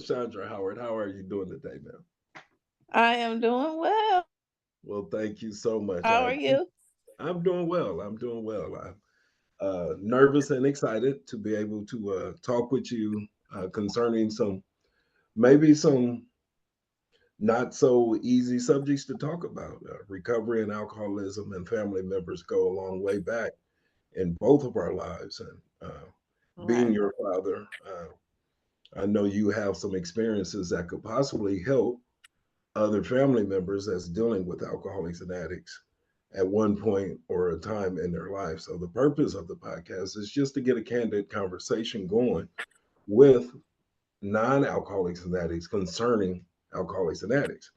Miss Chandra Howard. How are you doing today, ma'am? I am doing well. Well, thank you so much. How are you? I'm doing well. I'm doing well. I'm nervous and excited to be able to talk with you concerning maybe some not so easy subjects to talk about. Recovery and alcoholism and family members go a long way back in both of our lives. And being Right. your father, I know you have some experiences that could possibly help other family members that's dealing with alcoholics and addicts at one point or a time in their life. So the purpose of the podcast is just to get a candid conversation going with non-alcoholics and addicts concerning alcoholics and addicts,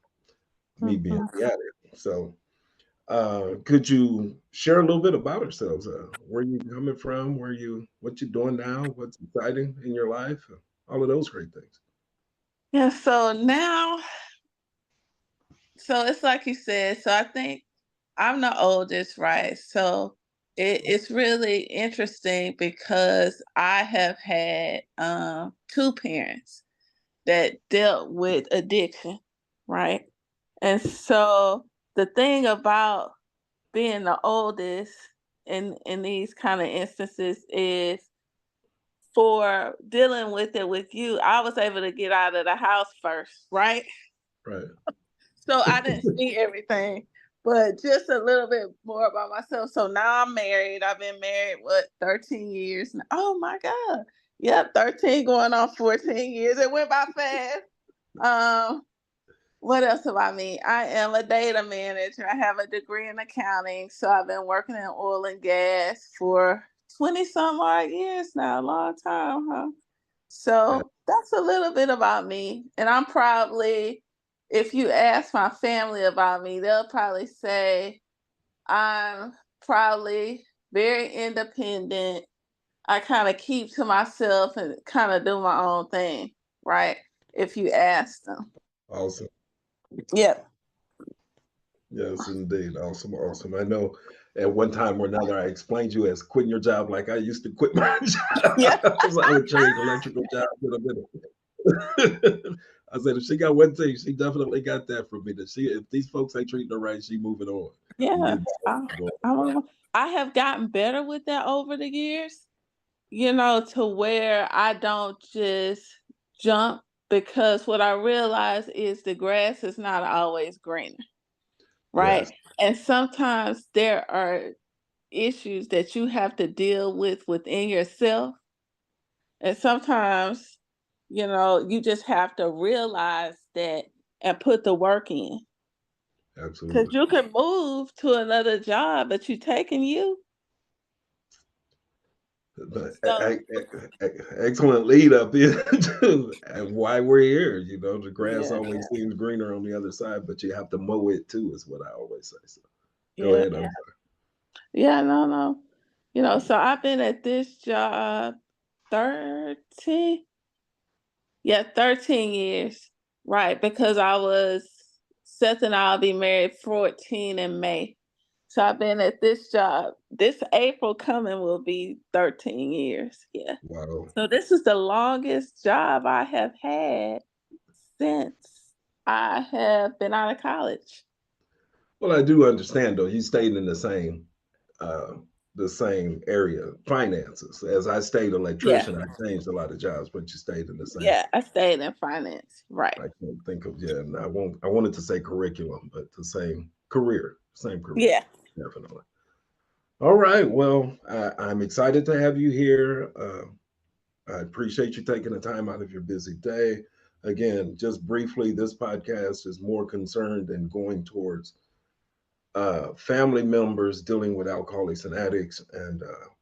me being Mhm. the addict. So could you share a little bit about ourselves? Where you coming from? What you doing now? What's exciting in your life? All of those great things. Yeah, so now, so it's like you said, so I think I'm the oldest, right? So it's really interesting because I have had two parents that dealt with addiction, right? And so the thing about being the oldest in these kind of instances is for dealing with it with you, I was able to get out of the house first, right? Right. So I didn't see everything, but just a little bit more about myself. So now I'm married. I've been married, 13 years now. Oh my God. Yep, 13 going on 14 years. It went by fast. Um, what else about me? I am a data manager. I have a degree in accounting. So I've been working in oil and gas for 20 some odd years now, a long time, huh? Yeah, So that's a little bit about me. And I'm probably, if you ask my family about me, they'll probably say I'm probably very independent. I kind of keep to myself and kind of do my own thing, right? If you ask them. awesome. Yep. Yes, indeed. Awesome, awesome. I know at one time or another I explained you as quitting your job like I used to quit my Yeah. job. So I would change electrical jobs in a minute. I said if she got one thing, she definitely got that from me. That she if these folks ain't treating her right, she moving on and Yeah. getting I, something going. I have gotten better with that over the years, to where I don't just jump because what I realize is the grass is not always greener, right? Yes, And sometimes there are issues that you have to deal with within yourself. And sometimes, you just have to realize that and put the work in. Because absolutely. you can move to another job, but you taking you. But So, excellent lead up into why we're here. You know, the grass yeah, always seems greener on the other side, but you have to mow it too, is what I always say. So go yeah, ahead. yeah, no, no. So I've been at this job 13, yeah, 13 years, right? Because Seth and I'll be married 14 in May. So I've been at this job. This April coming will be 13 years. Yeah. Wow. So this is the longest job I have had since I have been out of college. Well, I do understand though. You stayed in uh, the same area, finances. As I stayed Yeah. electrician, I changed a lot of jobs, but you stayed in the same. Yeah. I stayed in finance. Right. I can't think of yeah. And I won't. I wanted to say curriculum, but the same career, same career, Yeah. definitely. All right. Well, I'm excited to have you here. I appreciate you taking the time out of your busy day. Again, just briefly, this podcast is more concerned in going towards family members dealing with alcoholics and addicts, and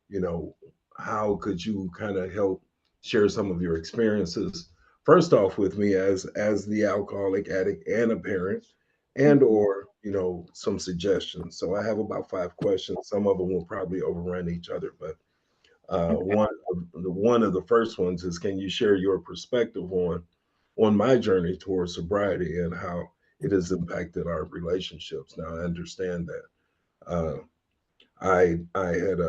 you know, how could you kind of help share some of your experiences? First off, with me as the alcoholic addict and a parent, and Mhm. or some suggestions. So I have about 5 questions. Some of them will probably overrun each other, but Okay. one of the first ones is, can you share your perspective on my journey towards sobriety and how it has impacted our relationships? Now I understand that uh, I had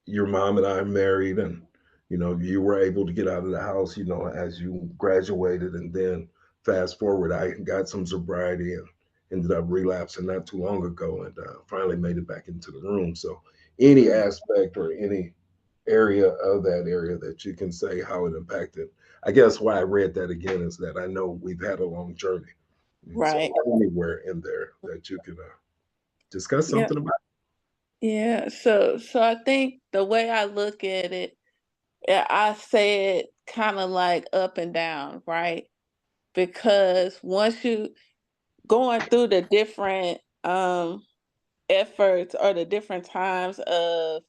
your mom and I married, and you were able to get out of the house, as you graduated, and then fast forward, I got some sobriety and ended up relapsing not too long ago, and finally made it back into the room. So, any aspect or any area of that area that you can say how it impacted. I guess why I read that again is that I know we've had a long journey. And so Right. anywhere in there that you can discuss Yeah. something about. Yeah. So I think the way I look at it, I say it kind of like up and down, right? Because once you going through the different efforts or the different times of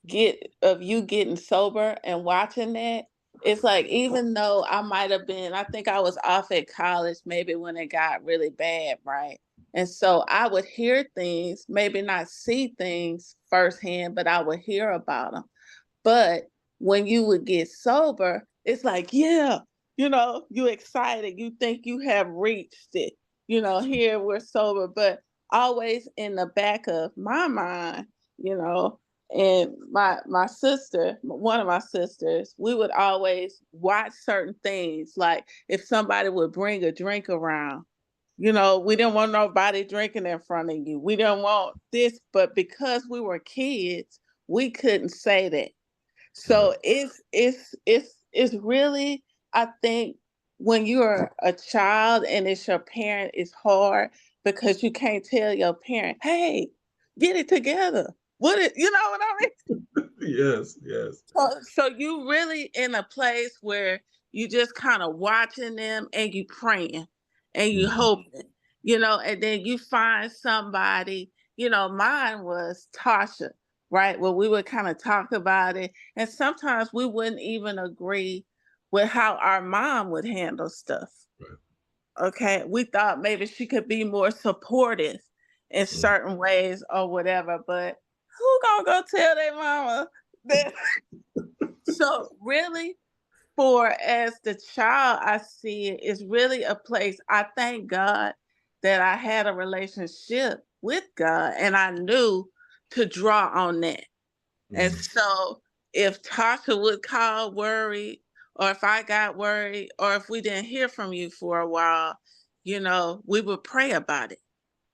you getting sober and watching that, it's like even though I might have been, I think I was off at college maybe when it got really bad, right? And so I would hear things, maybe not see things firsthand, but I would hear about them. But when you would get sober, it's like, yeah, you excited. You think you have reached it. Here we're sober, but always in the back of my mind, you know, and my sister, one of my sisters, we would always watch certain things. Like if somebody would bring a drink around, we didn't want nobody drinking in front of you. We didn't want this, but because we were kids, we couldn't say that. Right. So it's really, I think, when you're a child and it's your parent, it's hard because you can't tell your parent, hey, get it together. You know what I mean? Yes, yes. So you really in a place where you just kind of watching them and you praying and you Mhm. hoping, and then you find somebody, mine was Tasha, right? Where we would kind of talk about it. And sometimes we wouldn't even agree with how our mom would handle stuff. Right. Okay. We thought maybe she could be more supportive in Mhm. certain ways or whatever, but who gonna go tell their mama that? So really, for as the child, I see it is really a place. I thank God that I had a relationship with God and I knew to draw on that. And Mhm. so if Tasha would call worried, or if I got worried, or if we didn't hear from you for a while, we would pray about it,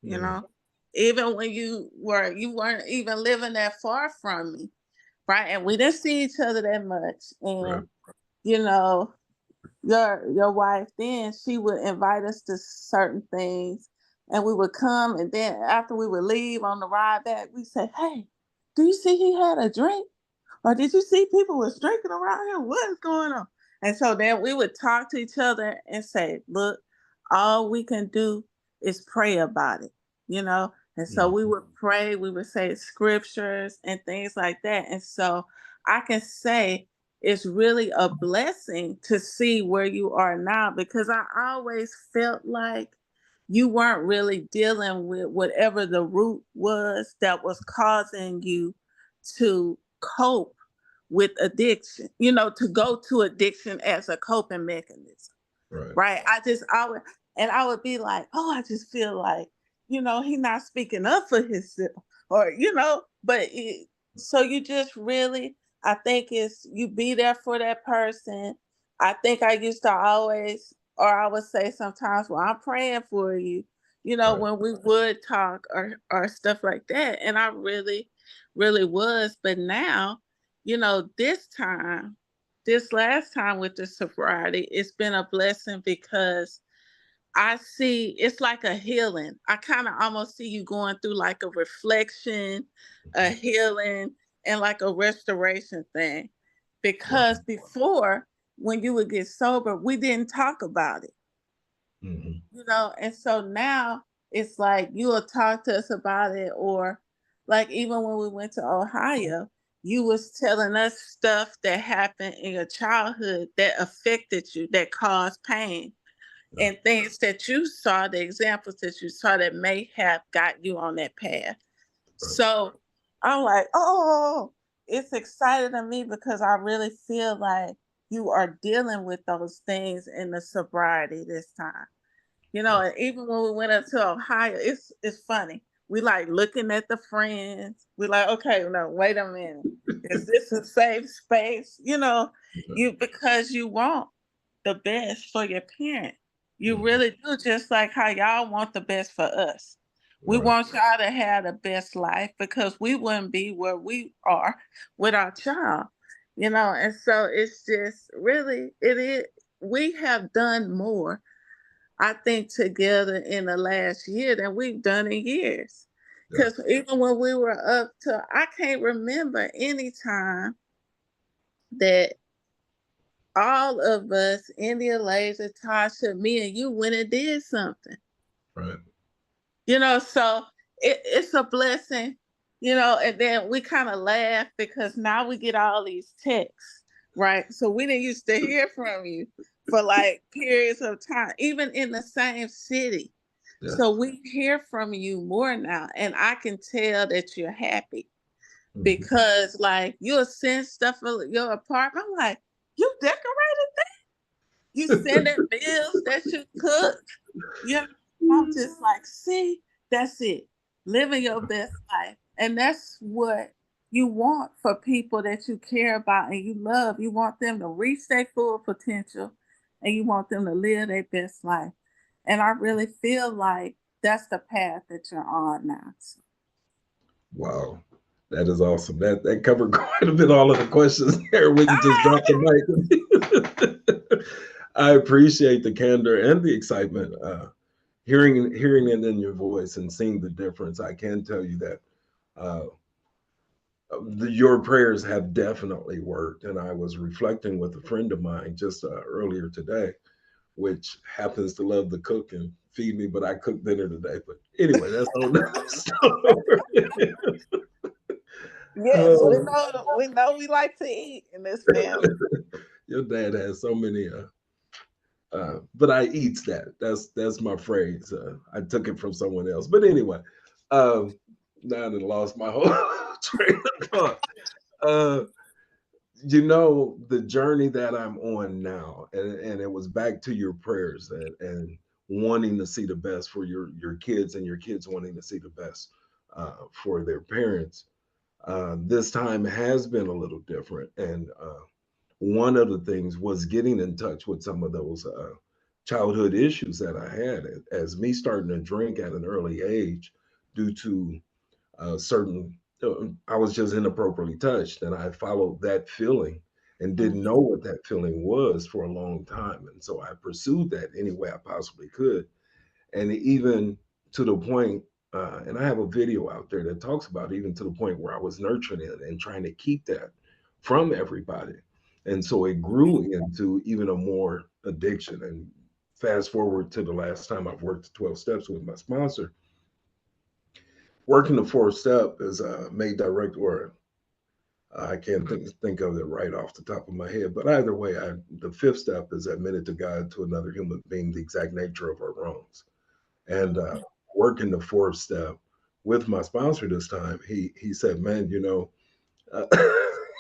you Mhm. know. Even when you weren't even living that far from me, right? And we didn't see each other that much. Right. And you know, your wife then she would invite us to certain things and we would come and then after we would leave on the ride back, we say, hey, do you see he had a drink? Or did you see people was drinking around here? What is going on? And so then we would talk to each other and say, look, all we can do is pray about it, you know? And so we Mhm. would pray, we would say scriptures and things like that. And so I can say it's really a blessing to see where you are now because I always felt like you weren't really dealing with whatever the root was that was causing you to cope with addiction, to go to addiction as a coping mechanism, Right. right? I would be like, oh, I just feel like, he not speaking up for himself, or so you just really, I think it's you be there for that person. I think I used to always, or I would say sometimes, well, I'm praying for you, Right. when we would talk or stuff like that, and I really, really was, but now, this last time with the sobriety, it's been a blessing because I see it's like a healing. I kind of almost see you going through like a reflection, a Mhm. healing, and like a restoration thing. Right. Because before, when you would get sober, we didn't talk about it, Mhm. and so now it's like you will talk to us about it, or like even when we went to Ohio, you was telling us stuff that happened in your childhood that affected you, that caused pain, Yeah. and things that you saw, the examples that you saw that may have got you on that path. Right. So I'm like, oh, it's exciting to me because I really feel like you are dealing with those things in the sobriety this time. Right. And even when we went up to Ohio, it's funny. We like looking at the friends. We like, okay, no, wait a minute. Is this a safe space? You because you want the best for your parent. You Mhm. really do, just like how y'all want the best for us. We Right. want y'all to have the best life because we wouldn't be where we are without y'all. And so it's just really it is we have done more, I think, together in the last year than we've done in years. Yeah. Because even when we were up to, I can't remember any time that all of us, India, Laser, Tasha, me, and you went and did something. Right. So it's a blessing, and then we kind of laugh because now we get all these texts, right? So we didn't used to hear from you for like periods of time, even in the same city. Yeah. So we hear from you more now, and I can tell that you're happy Mhm. because like you'll send stuff for your apartment. I'm like, you decorated that? You sending meals that you cook? You know, I'm just like, see, that's it. Living your best life. And that's what you want for people that you care about and you love. You want them to reach their full potential and you want them to live their best life. And I really feel like that's the path that you're on now. Wow. That is awesome. That covered quite a bit all of the questions there when you just dropped the mic. I appreciate the candor and the excitement. Hearing it in your voice and seeing the difference, I can tell you that uh, your prayers have definitely worked. And I was reflecting with a friend of mine just earlier today, which happens to love to cook and feed me, but I cooked dinner today. But anyway, that's a whole nother story. Yes, we Oh, know we like to eat in this family. your dad has so many but I eats that. That's my phrase. I took it from someone else. But anyway, um, now that I lost my whole train of thought. Uh, the journey that I'm on now, and it was back to your prayers and wanting to see the best for your kids and your kids wanting to see the best for their parents. This time has been a little different, and one of the things was getting in touch with some of those childhood issues that I had as me starting to drink at an early age due to certain. I was just inappropriately touched, and I followed that feeling and didn't know what that feeling was for a long time, and so I pursued that any way I possibly could, and even to the point. And I have a video out there that talks about it, even to the point where I was nurturing it and trying to keep that from everybody. And so it grew into even a more addiction. And fast forward to the last time I've worked 12 steps with my sponsor. Working the fourth step is made direct, or I can't think of it right off the top of my head. But either way, the fifth step is admitted to God to another human being the exact nature of our wrongs. And working the fourth step with my sponsor this time, he said, "Man, uh,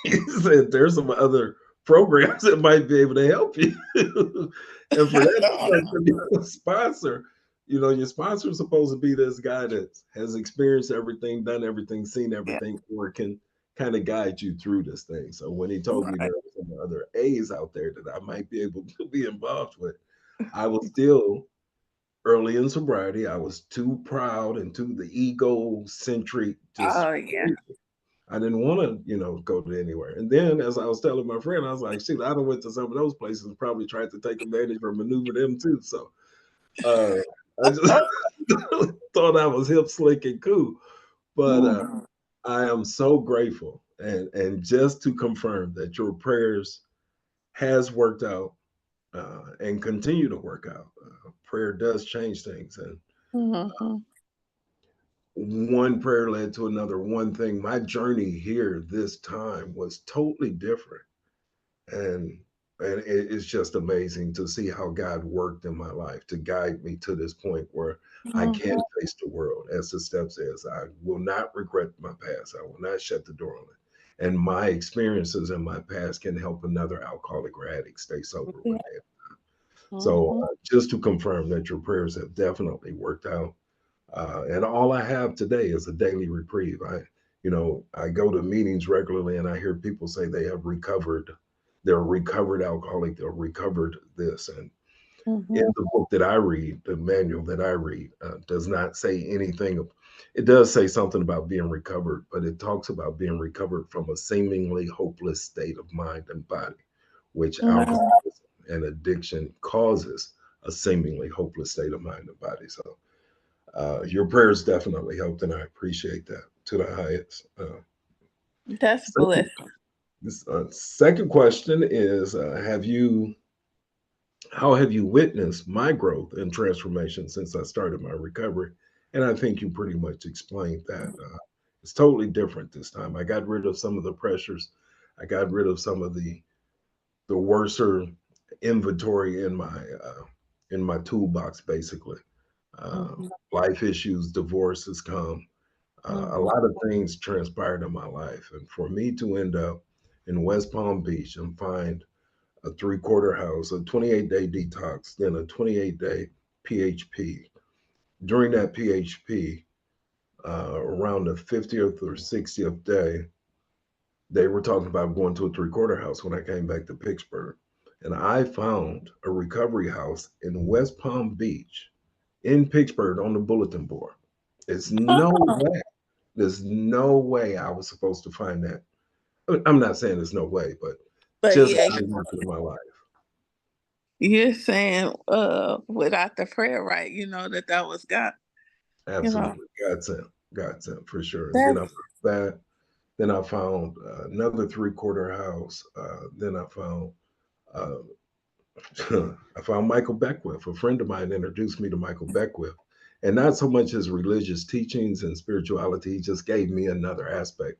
he said there's some other programs that might be able to help you." And for that to be a sponsor, your sponsor is supposed to be this guy that has experienced everything, done everything, seen Yeah. everything, or can kind of guide you through this thing. So when he told me Right. there were some other A's out there that I might be able to be involved with, I was still early in sobriety. I was too proud and too the egocentric, just Oh yeah. I didn't want to, go to anywhere. And then as I was telling my friend, I was like, shit, I done went to some of those places and probably tried to take advantage or maneuver them too. So uh I just thought I was hip, slick, and cool. But Mhm. I am so grateful and just to confirm that your prayers has worked out and continue to work out. Prayer does change things, and Mhm. one prayer led to another. One thing, my journey here this time was totally different, and it's just amazing to see how God worked in my life to guide me to this point where I Mhm. can face the world. As the step says, I will not regret my past. I will not shut the door on it. And my experiences in my past can help another alcoholic or addict stay sober Yeah. one day. So Mhm. just to confirm that your prayers have definitely worked out. And all I have today is a daily reprieve. I go to meetings regularly, and I hear people say they have recovered. They're a recovered alcoholic. They're recovered this. And in Mhm. the book that I read, the manual that I read, does not say anything. It does say something about being recovered, but it talks about being recovered from a seemingly hopeless state of mind and body, which Mhm. alcoholism and addiction causes a seemingly hopeless state of mind and body. So your prayers definitely helped, and I appreciate that to the highest. That's Second, blessing. second question is: how have you witnessed my growth and transformation since I started my recovery? And I think you pretty much explained that. It's totally different this time. I got rid of some of the pressures. I got rid of some of the worser inventory in my toolbox, basically. Mhm. Life issues, divorce has come. A Mhm. lot of things transpired in my life, and for me to end up in West Palm Beach and find a three-quarter house, a 28-day detox, then a 28-day PHP. During that PHP, around the 50th or 60th day, they were talking about going to a three-quarter house when I came back to Pittsburgh. And I found a recovery house in West Palm Beach in Pittsburgh on the bulletin board. It's no way. There's no way I was supposed to find that. I'm not saying there's no way, but But just yeah, didn't happen in my life. you're saying without the prayer, right? You know that was God. You know Absolutely. God sent for sure. And then I that's found that. Then I found another three-quarter house. Then uh, I found Michael Beckwith. A friend of mine introduced me to Michael Beckwith. And not so much his religious teachings and spirituality, he just gave me another aspect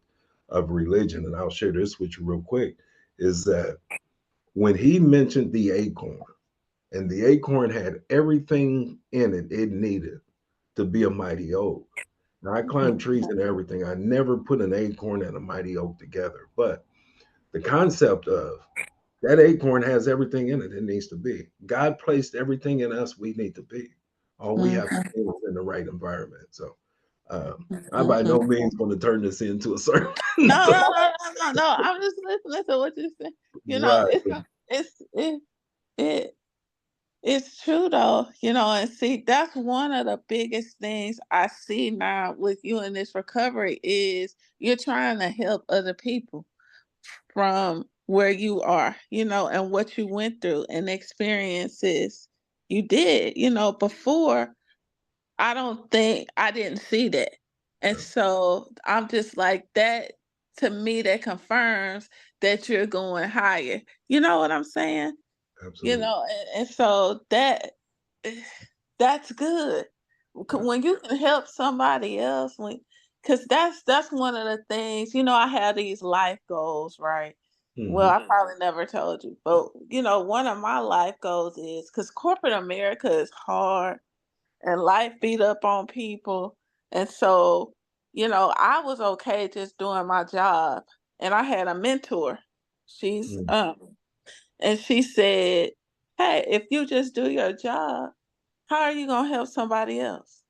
of religion. And I'll share this with you real quick, is that when he mentioned the acorn, and the acorn had everything in it it needed to be a mighty oak. Now, I climb trees and everything. I never put an acorn and a mighty oak together. But the concept of that acorn has everything in it it needs to be. God placed everything in us we need to be. All we have to Mhm. do is in the right environment. So I'm by no Mhm. means going to turn this into a sermon. No, no, no, no, no, no. I'm just listening to what you say. You know, Right. it's it it's true though. You know, and see, that's one of the biggest things I see now with you in this recovery is you're trying to help other people from where you are, and what you went through and experiences you did, before. I don't think I didn't see that. And Yeah, so I'm just like that to me that confirms that you're going higher. You know what I'm saying? absolutely. And so that's good. Yeah. When you can help somebody else, because that's one of the things, I have these life goals, right? Well, Hmm. I probably never told you, but one of my life goals is because corporate America is hard and life beat up on people. And so, I was okay just doing my job. And I had a mentor. She's Hmm. and she said, "Hey, if you just do your job, how are you gonna help somebody else?"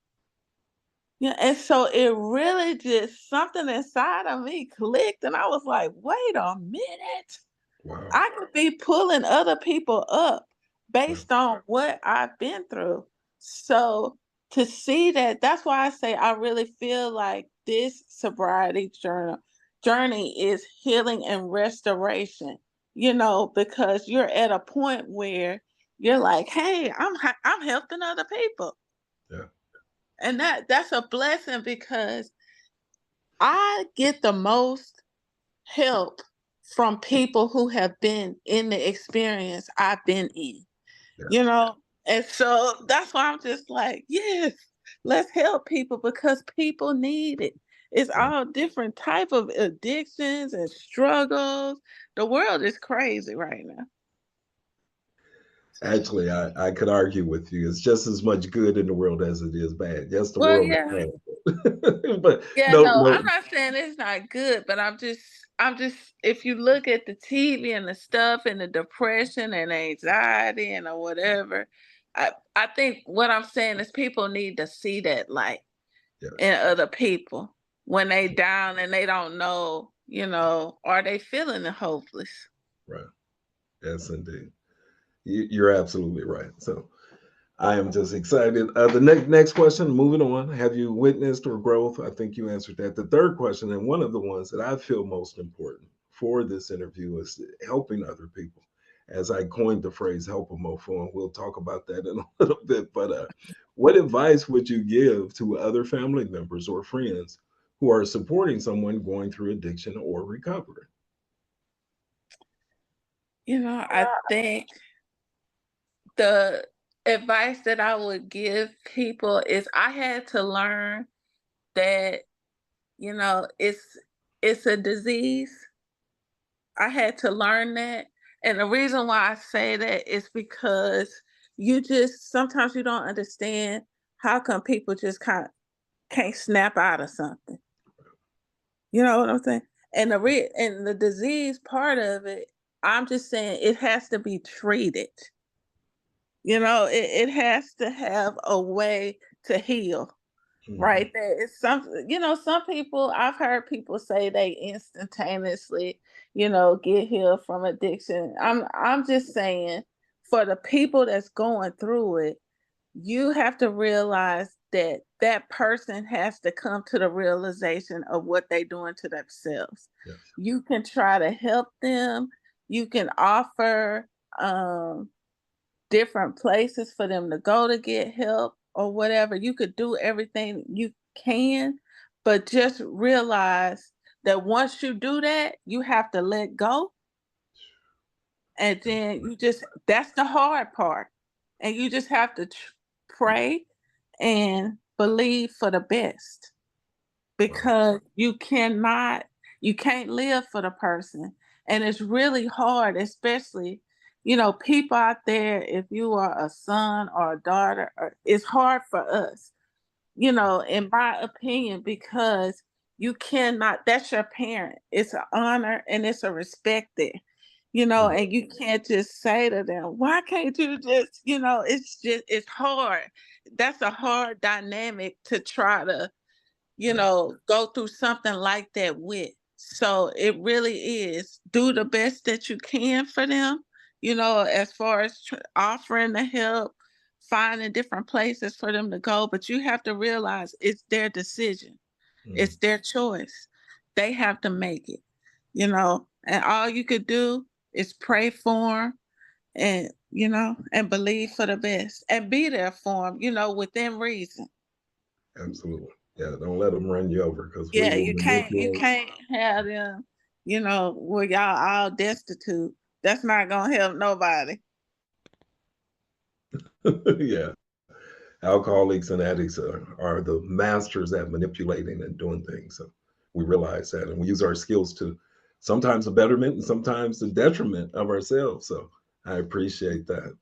Yeah, and so it really just something inside of me clicked, and I was like, "Wait a minute! Wow. I could be pulling other people up Yeah. based on what I've been through." So to see that, that's why I say I really feel like this sobriety journey is healing and restoration, because you're at a point where you're like, hey, I'm helping other people. Yeah. And that's a blessing because I get the most help from people who have been in the experience I've been in, Yeah. you know? And so that's why I'm just like, yes, let's help people because people need it. It's Yeah. all different type of addictions and struggles. The world is crazy right now. Actually, I could argue with you. It's just as much good in the world as it is bad. Yes, the Well, world is yeah. bad, but Yeah, no, no, no. I'm not saying it's not good, but I'm just if you look at the TV and the stuff and the depression and anxiety and or whatever, I think what I'm saying is people need to see that light. Yes. in other people when they down and they don't know, are they feeling hopeless? Right. Yes, indeed. You're absolutely right. So I am just excited. The next question, moving on. Have you witnessed or growth? I think you answered that. The third question, and one of the ones that I feel most important for this interview, is helping other people. As I coined the phrase "help a mofo," and we'll talk about that in a little bit. But what advice would you give to other family members or friends who are supporting someone going through addiction or recovery? I think the advice that I would give people is I had to learn that, it's a disease. I had to learn that. And the reason why I say that is because you just sometimes you don't understand how come people just can't snap out of something. You know what I'm saying? And the disease part of it, I'm just saying it has to be treated. It has to have a way to heal. Mhm. Right there. It's some people, I've heard people say they instantaneously, get healed from addiction. I'm just saying for the people that's going through it, you have to realize that that person has to come to the realization of what they're doing to themselves. Yes. You can try to help them, you can offer um different places for them to go to get help or whatever. You could do everything you can, but just realize that once you do that, you have to let go. And then that's the hard part. And you just have to pray and believe for the best Wow. because you can't live for the person, and it's really hard, especially people out there, if you are a son or a daughter, it's hard for us, in my opinion, because you cannot that's your parent. It's an honor and it's a respect there, Mhm. and you can't just say to them, why can't you just, it's hard. That's a hard dynamic to try to Yeah. go through something like that with. So it really is do the best that you can for them, as far as offering the help, finding different places for them to go. But you have to realize it's their decision, Mhm. it's their choice. They have to make it, and all you could do is pray for them and believe for the best and be there for them, within reason. Absolutely. Yeah. Don't let them run you over because we Yeah, will you manipulate. can't have them, where y'all all destitute. That's not gonna help nobody. Yeah. Alcoholics and addicts are the masters at manipulating and doing things. So we realize that, and we use our skills to sometimes the betterment and sometimes the detriment of ourselves. So I appreciate that.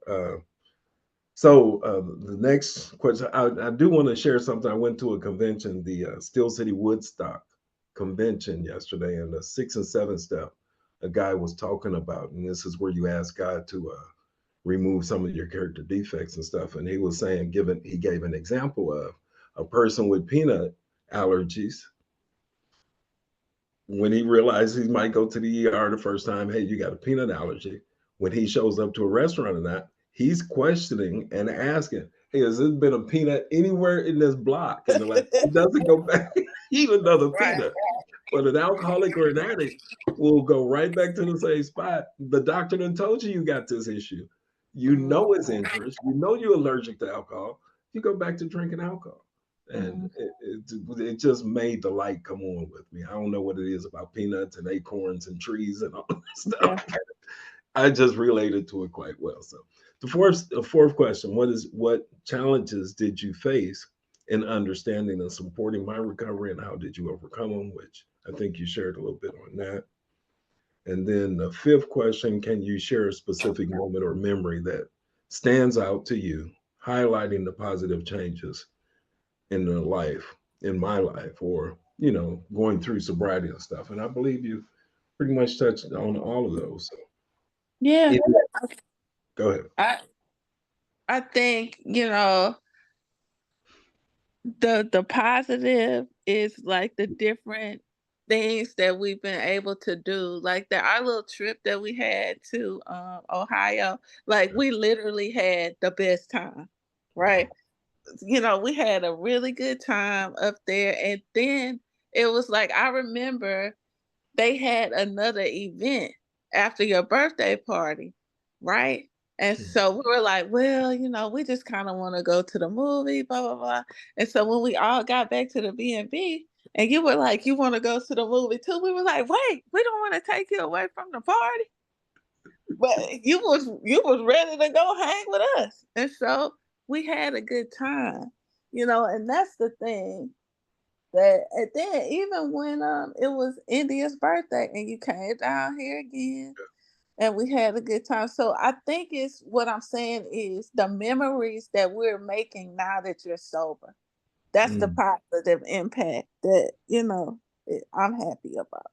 The next question, I do want to share something. I went to a convention, the Steel City Woodstock convention yesterday, and the 6 and 7 step a guy was talking about, and this is where you ask God to remove some of your character defects and stuff. And he was saying, he gave an example of a person with peanut allergies. When he realized he might go to the ER the first time, hey, you got a peanut allergy. When he shows up to a restaurant or not, he's questioning and asking, hey, has there been a peanut anywhere in this block? And they're like, he doesn't go back, even though the Right. peanut. But an alcoholic or an addict will go right back to the same spot. The doctor done told you you got this issue. You Mhm, know it's interest. You know you're allergic to alcohol. You go back to drinking alcohol. And mhm. it just made the light come on with me. I don't know what it is about peanuts and acorns and trees and all that Yeah. stuff. I just related to it quite well. So the fourth question, what challenges did you face in understanding and supporting my recovery and how did you overcome them? Which I think you shared a little bit on that. And then the fifth question, can you share a specific moment or memory that stands out to you, highlighting the positive changes in the life, in my life, or going through sobriety and stuff. And I believe you pretty much touched on all of those. So Yeah. if, go ahead. I I think, The positive is like the different things that we've been able to do. Like our little trip that we had to Ohio, like we literally had the best time. Right? We had a really good time up there. And then it was like I remember they had another event after your birthday party, right? And so we were like, well, we just kind of want to go to the movie, blah, blah, blah. And so when we all got back to the B&B and you were like, you want to go to the movie too, we were like, wait, we don't want to take you away from the party. But you was ready to go hang with us. And so we had a good time, and that's the thing that. And then even when it was India's birthday and you came down here again and we had a good time. So I think it's what I'm saying is the memories that we're making now that you're sober. That's the Mm, positive impact that, I'm happy about.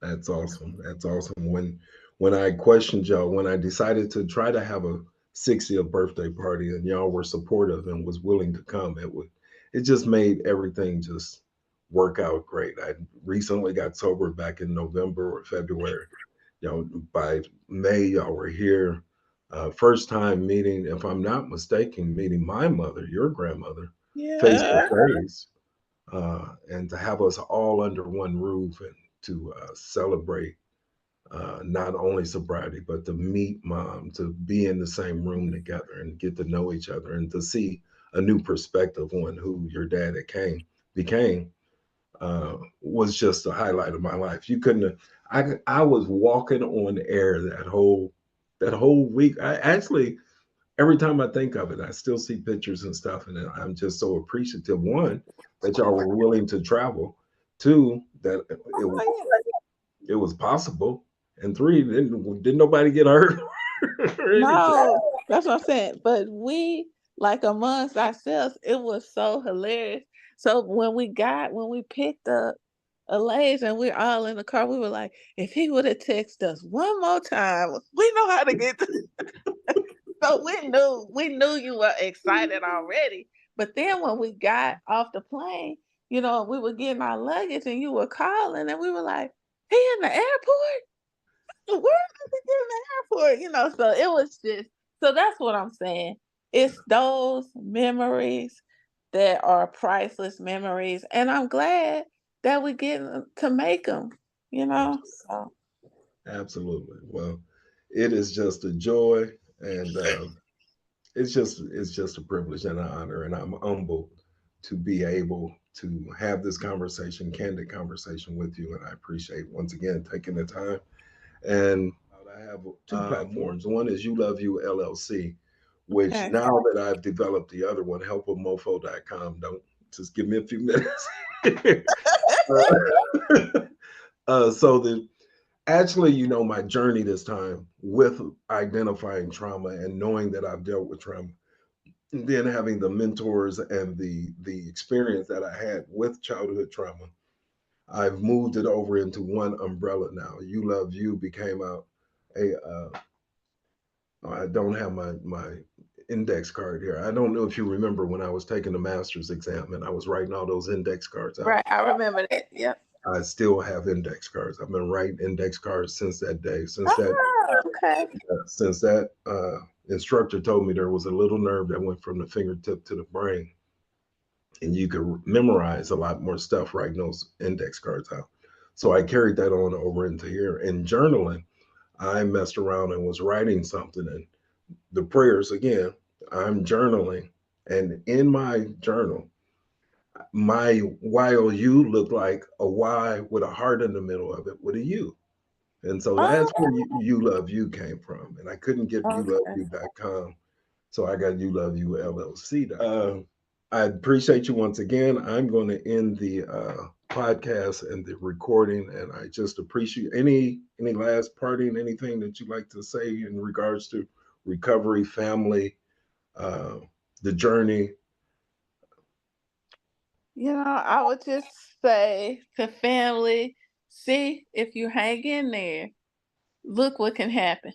that's awesome. That's awesome. When I questioned y'all, when I decided to try to have a 60th birthday party and y'all were supportive and was willing to come, it just made everything just work out great. I recently got sober back in November or February. By May, y'all were here. First time meeting, if I'm not mistaken, meeting my mother, your grandmother, face to Yeah. face, and to have us all under one roof and to celebrate not only sobriety, but to meet mom, to be in the same room together and get to know each other and to see a new perspective on who your dad became was just the highlight of my life. You couldn't have, I was walking on air that whole week. I actually, every time I think of it, I still see pictures and stuff, and I'm just so appreciative. One, that y'all were willing to travel. Two, that Oh, it was possible. And three, didn't nobody get hurt or anything. no, that's what I'm saying. But we, like amongst ourselves, it was so hilarious. So when we picked up Alays and we're all in the car, we were like, if he would have texted us one more time, we know how to get to. So we knew you were excited already. But then when we got off the plane, we were getting our luggage and you were calling and we were like, he in the airport? Where did we get in the airport? So it was just, so that's what I'm saying. It's those memories that are priceless memories. And I'm glad that we get to make them, so. Absolutely. Well, it is just a joy, and it's just a privilege and an honor, and I'm humbled to be able to have this conversation, candid conversation with you, and I appreciate once again taking the time. And I have two platforms. One is You Love You LLC, which Okay. now that I've developed the other one, helpwithmofo.com. Don't just give me a few minutes. So the actually, my journey this time with identifying trauma and knowing that I've dealt with trauma, and then having the mentors and the experience that I had with childhood trauma, I've moved it over into one umbrella now. You Love You became a I don't have my index card here. I don't know if you remember when I was taking the master's exam and I was writing all those index cards out. Right. I remember that. Yep. I still have index cards. I've been writing index cards since that day, Oh, okay. since that instructor told me there was a little nerve that went from the fingertip to the brain, and you could memorize a lot more stuff writing those index cards out. So I carried that on over into here. And journaling, I messed around and was writing something, and the prayers again. I'm journaling, and in my journal, my YOU looked like a Y with a heart in the middle of it with a U. And so that's Oh, where You Love You came from. And I couldn't get okay. youloveyou.com. So I got You Love You LLC. I appreciate you once again. I'm going to end the podcast and the recording. And I just appreciate any last parting, anything that you'd like to say in regards to recovery, family, uh, the journey. I would just say to family, see if you hang in there, look what can happen.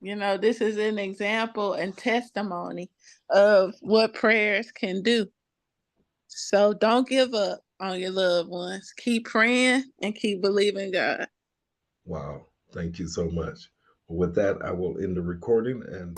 This is an example and testimony of what prayers can do. So don't give up on your loved ones. Keep praying and keep believing God. Wow. Thank you so much. With that, I will end the recording and